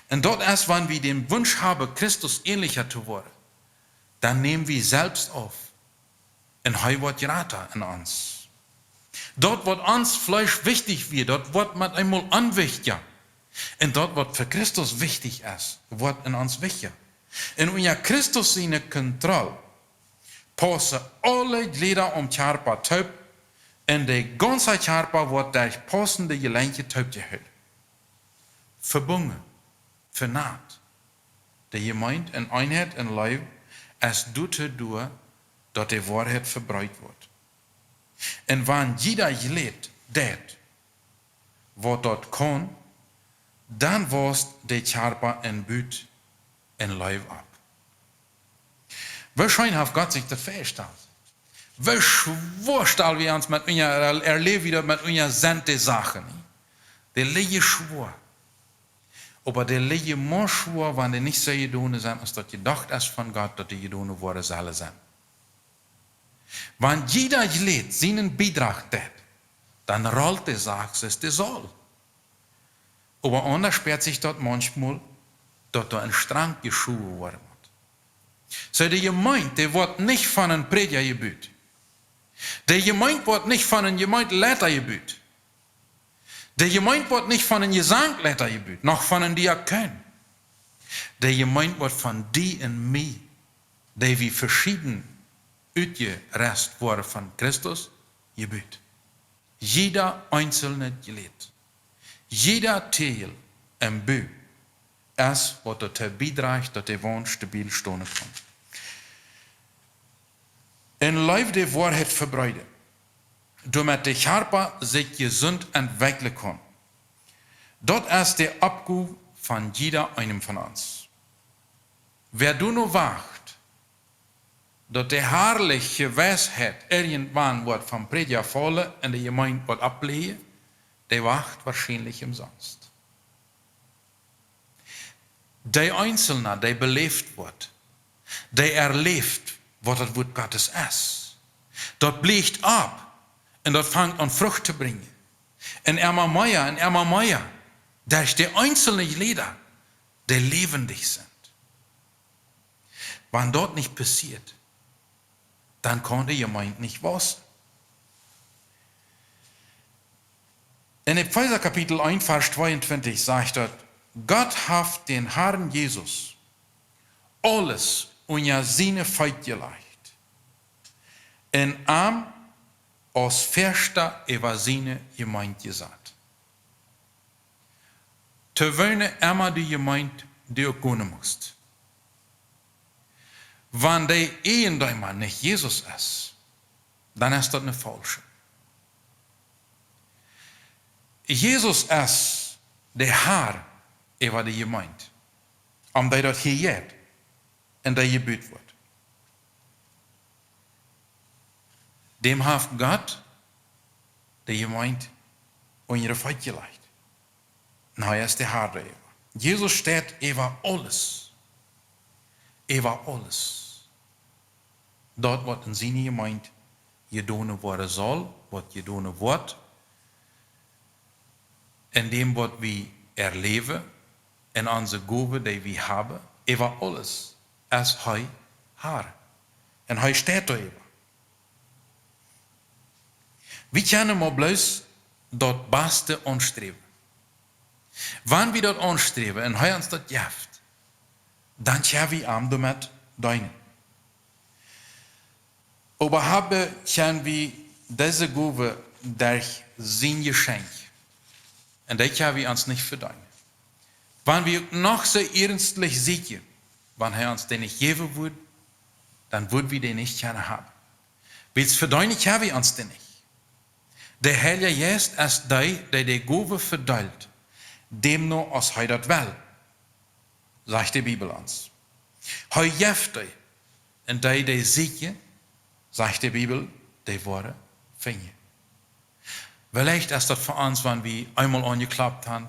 Und dort erst, wenn wir den Wunsch haben, Christus ähnlicher zu werden, dann nehmen wir selbst auf. Und er wird geraten in uns. Dort wird uns Fleisch wichtig wird, dort wird man einmal unwichtig. Und dort wird für Christus wichtig ist, wird in uns wichtig. Und unter Christus seine Kontrolle passen alle Glieder Körper taub, und der ganze Körper wird durch passende Gelenke taub gehalten. Verbunden, vernaht. Der Gemeinde in Einheit in Leib, es tut durch, dass die Wahrheit verbreitet wird. Und wenn jeder Glied das, was dort kann, dann wirst der Körper in Büt in Leib ab. Wahrscheinlich hat Gott sich das vorgestellt. Wie schwor stellen wir uns mit unserer erleben wieder mit unseren sente Sachen. Der liege schwor. Aber der liege mehr schwor, wenn die nicht so gedonen sind, als dass gedacht ist von Gott, dass die gedonen worden sollen sein. Wenn jeder Glied seinen Beitrag tät, dann rollt der Sache, es der soll. Aber anders sperrt sich dort manchmal, dass da ein Strang geschoben worden wird. So die Gemeinde, die wird nicht von einem Prediger gebüht. Der Gemeinde wird nicht von einem Gemeindeleiter gebüht. Der Gemeinde wird nicht von einem Gesangleiter gebüht, noch von einem Diakon. Der Gemeinde wird von die und mir, die wie verschieden Rest worden von Christus, gebüht. Jeder einzelne Glied, jeder Teil im Bü, es wird dazu beitragen, dass der Wohn stabil stehen kann. In Leib der Wahrheit verbreiten, damit der Körper sich gesund entwickeln kann. Dort ist der Abgub von jeder einem von uns. Wer du nur wacht, dass der herrliche Weisheit irgendwann wird vom Prediger fallen und die Gemeinde wird ablegen, der wacht wahrscheinlich umsonst. Der Einzelne, der belebt wird, der erlebt, was das Wort Gottes ist. Dort bleicht ab und dort fängt an Frucht zu bringen. Und immer mehr, da ist der einzelne Glieder, die lebendig sind. Wenn dort nicht passiert, dann kann die Gemeinde nicht wachsen. In Epheser Kapitel 1, Vers 22 sagt dort, Gott hat den Herrn Jesus alles unter seine Feit gelegt. Und am als Verster über seine Gemeinde gesagt. Terwijl immer die Gemeinde die ook kunnen moest. Wanneer eenmaal nicht Jesus ist, dann ist das eine falsche. Jesus ist der Herr über die Gemeinde, omdat dat hier geht und der gebüht wird. Dem hat Gott die Gemeinde und ihre Feit gelegt. Und er ist der Herr darüber. Jesus steht über alles. Über alles. Dort wird in seine Gemeinde gedonen worden soll, wird gedonen wird. In dem wird wir erleben, in unsere Gabe, die wir haben, über alles, als er Herr. Und er steht darüber. Wir können mal bloß das Beste anstreben. Wenn wir das anstreben und er uns das gibt, dann können wir am damit dienen. Aber können wir diese Gabe durch sein Geschenk. Und das können wir uns nicht verdienen. Wenn wir noch so ernstlich sehen, wenn er uns den nicht geben würde, dann würden wir den nicht gerne haben. Weil's verdient haben wir uns den nicht. Der Heilige Geist ist der die Gabe verteilt, dem nur als er das will, sagt die Bibel uns. Er gibt dir, und die sicher, sagt die Bibel, die Worte finden. Vielleicht ist das für uns, wenn wir einmal angeklappt haben,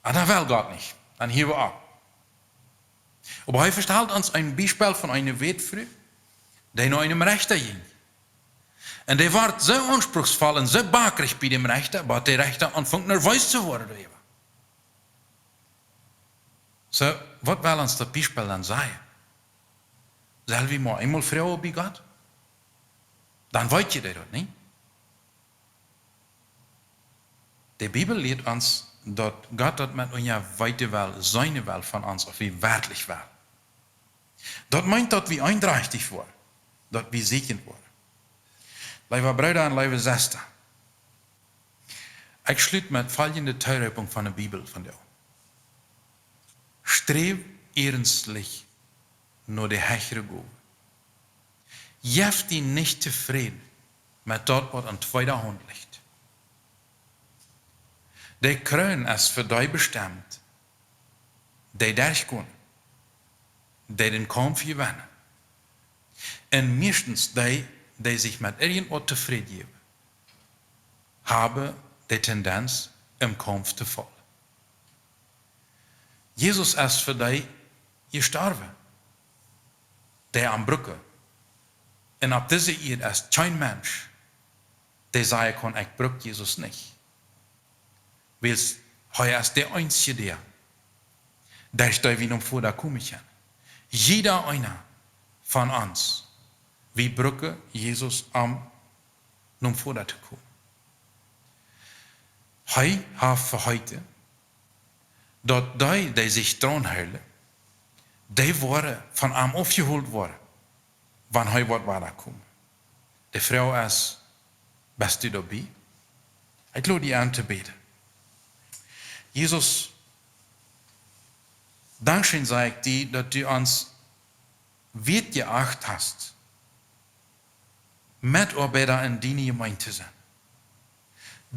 aber das will Gott nicht, dann hier wir ab. Aber er verstellt uns ein Beispiel von einer Witwe, die nach einem Richter ging. Und der war so anspruchsvoll und so bakrig bei dem Richter, aber der Richter anfängt nervös zu werden. So, was will uns das Beispiel dann sagen? Sollen wir mal einmal Frauen bei Gott? Dann wollt ihr das nicht. Die Bibel lehrt uns, dass Gott das mit uns weiter will, seine Welt von uns, auf wie wertlich will. Das meint, dass wir eindeutig waren, dass wir segnet waren. Liebe Brüder und liebe Schwestern, ich schließe mit folgender Teilreibung von der Bibel von dir. Streb ernstlich nur die höhere Gabe. Jeft die nicht zufrieden mit dort, was an zweiter Hand liegt. Die Krön ist für die bestimmt, die durchgehen, die den Kampf gewinnen. Und meistens die sich mit irgendwas zufrieden geben, haben die Tendenz, im Kampf zu fallen. Jesus ist für die gestorben, der am Brücke. Und ab dieser Ehe ist kein Mensch, der sagen kann, ich brauche Jesus nicht. Weil er ist der Einzige, der steht wie nun vor der Kuhmchen. Jeder einer von uns, wie brauche Jesus nun vor der Kuh. Er hat für heute, dort die sich dran halten, die waren von ihm aufgeholt worden, wann er was war da kommen. Die Frau ist, bist du dabei? Ich lade dich an zu beten. Jesus, Dankeschön sage ich dir, dass du uns wert geachtet hast, Mitarbeiter in deiner Gemeinde zu sein,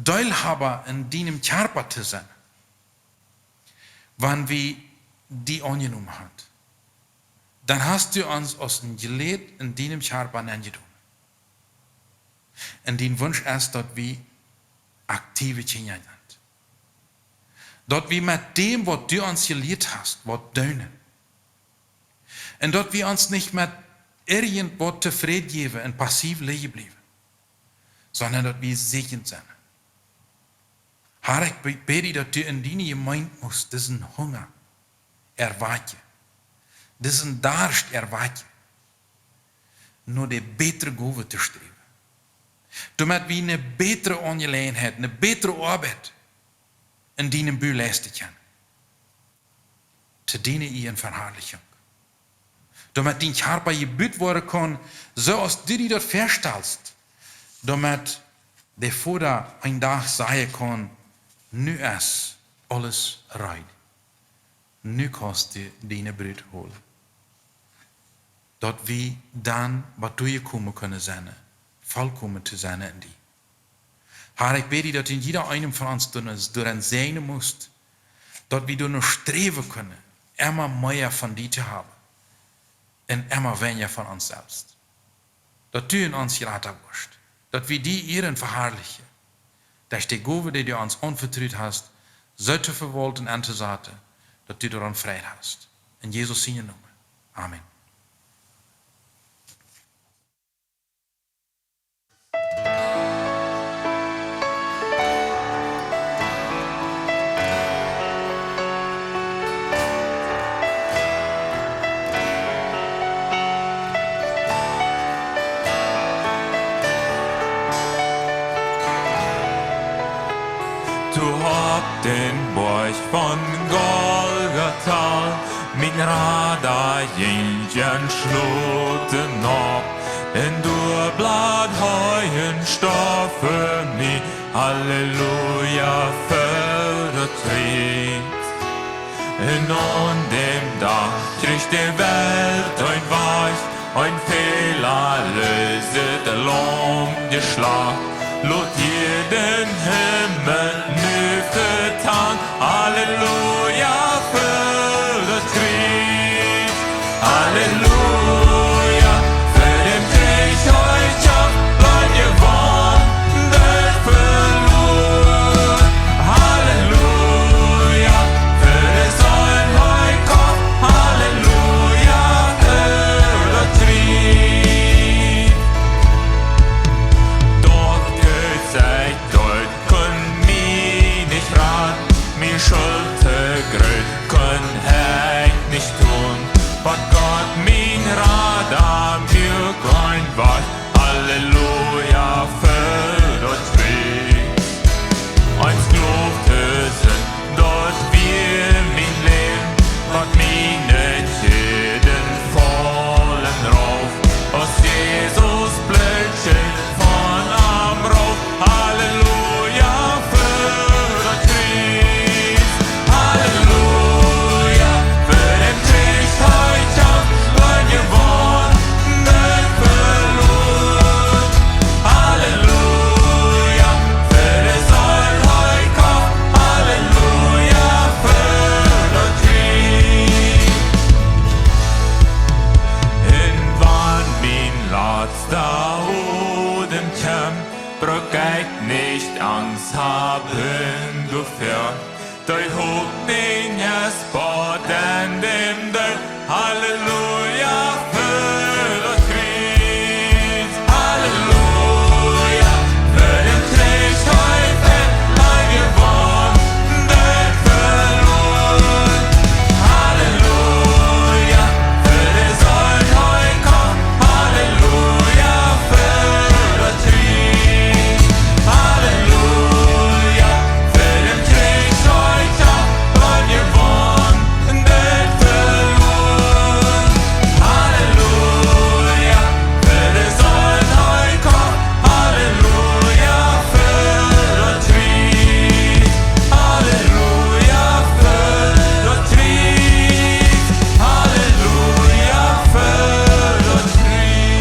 Teilhaber in deinem Körper zu sein, wenn wir die angenommen haben. Dann hast du uns aus dem Geleit in deinem Körper angenommen. Und den Wunsch ist, dass wir aktive Kinder sind. Dass wir mit dem, was du uns gelehrt hast, was tun. Und dass wir uns nicht mit irgendwas zufrieden geben und passiv liegen bleiben, sondern dass wir segnet sind. Herr, ich bete, dass du in deine Gemeinde musst, diesen Hunger erwarten, diesen Durst erwarten, nur die bessere Gabe zu streben. Damit wir eine bessere Angelegenheit, eine bessere Arbeit in deinem Bühl leisten können. Zu dienen ihren Verherrlichung. Damit dein Körper gebüht werden kann, so als du dir das vorstellst. Damit der Vater ein Tag sagen kann, nu ist alles rein. Nu kannst du deine Brüder holen. Dass wir dann, was du gekommen können sein, vollkommen zu sein in die. Herr, ich bete, dass in jeder einem von uns durch ein Sehnen musst, dass wir nur streben können, immer mehr von dir zu haben und immer weniger von uns selbst. Dass du in uns geraten wirst, dass wir die Ehren verherrlichen, dass die Gabe, die du uns anvertraut hast, so zu verwalten und zu sagen, dass du daran Freude hast. In Jesus' Namen. Amen. Den Borg von Golgatha, min Radar gingen sluten upp, en durblad höjen staffen i, halleluja, företrätt. En an dem Tag kriegt die Welt ein Weich, ein Fehler löset der Lohn geschlagen. Lot jeden Himmel neu getan, Halleluja für das Krieg. Halleluja für den Krieg heute, weil gewonnen verloren. Halleluja für das Heilkommen, Halleluja für das Krieg. Dort gesagt, dort können wir nicht ran, mir Schuld gröt können heut nicht tun. Was Gott mein Rat am mir kein was, Halleluja für das Krieg. Eins Glufte sind dort wir mein Leben, was meine Tiden vollen Rauf, aus Jesus Blödsinn von am Rauf, Halleluja für das Krieg. Halleluja für den Krieg heute, weil gewonnen verloren. Halleluja für das Heilkommen, Halleluja für das Krieg. En wann min letzter Odem kämmt, brauch ich nicht Angst haben dafür. Dei hob min Sport an dem Dörr, Halleluja für das Krieg. Halleluja für den Krieg heute, weil gewonnen verloren. Halleluja für das Heilkommen, Halleluja für das Krieg. Halleluja für den Krieg heute, weil gewonnen verloren. Halleluja für das Heilkommen, Halleluja für das Krieg. Halleluja für das Krieg. Halleluja für das Krieg.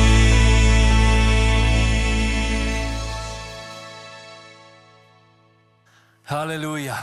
Halleluja.